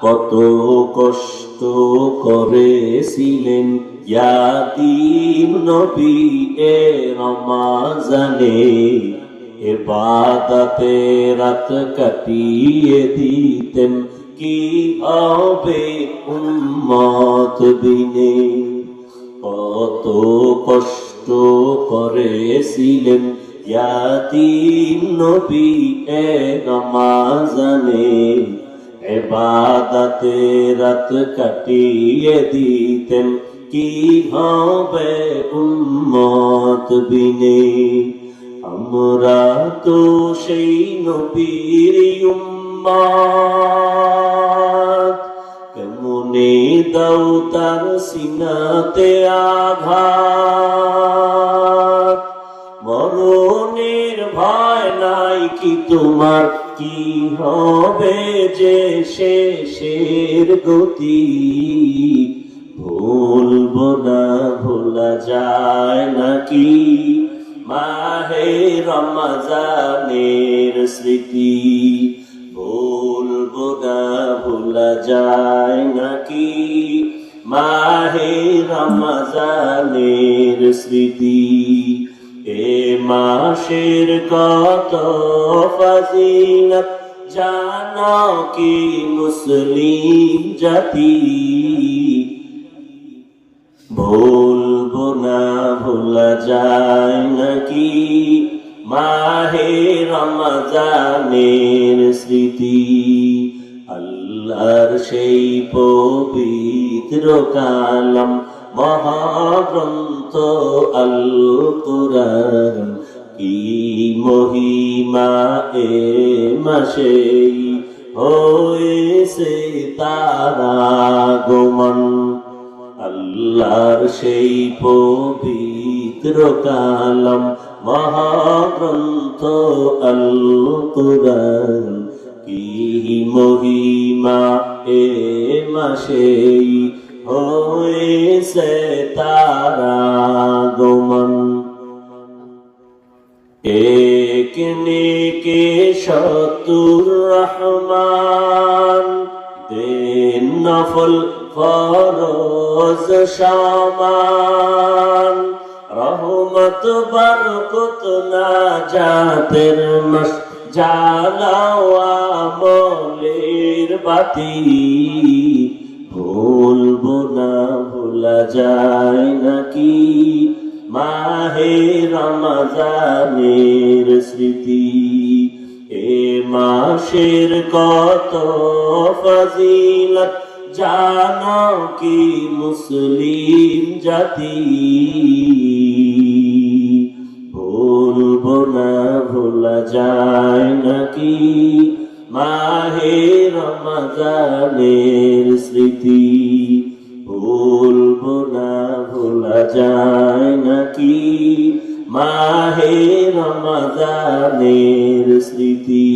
কত কষ্ট করেছিলেন ইয়াতীম নবী এ রমাজানে, ইবাদতে রাত কাটিয়ে দিতেন কি হবে উম্মত বিনে। কত কষ্ট করেছিলেন ইয়াতীম নবী এ রমাজানে, ইবাদতে রাত কাটিয়ে দিতেন কি হবে উম্মত বিনে। আমরা তো সেই নবীর উম্মত, কেমনে দাও তার সিনাতে আঘাত। মরণের ভয় নাই কি তোমার, কি হবে যে শেষের গতি। ভুলবো না ভোলা যায় নাকি মাহে রমজানের স্মৃতি। ভুলবো না ভোলা যায় নাকি মাহে রমজানের স্মৃতি। এ মাসের কত ফজিলত জানো কি মুসলিম জাতি। ভুলবো না ভোলা যায় নাকি মাহে রমজানের স্মৃতি। আল্লাহর সেই পবিত্র কালাম মহাগ্রন্থ আল কুরআন, কি মহিমা এ মাসে হয়েছে তার আগমন। আল্লাহর সেই পবিত্র কালাম মহাগ্রন্থ আল কুরআন, কি মহিমা এ মাসে হয়েছে তার আগমন। এক নেকে শতুর রহমান, দেন নফল ফরজ সামান। রহমত বরকত নাজাতের মাস, জ্বালাও আমলের বাতি। ভুলবো না ভোলা যায় নাকি মাহে রমজানের স্মৃতি। এ মাসের কত ফজিলত জানো কি মুসলিম জাতি। ভুলবো না ভোলা যায় নাকি মাহে রমজানের স্মৃতি। ভুলবো না ভোলা যায় নাকি মাহে রমজানের স্মৃতি।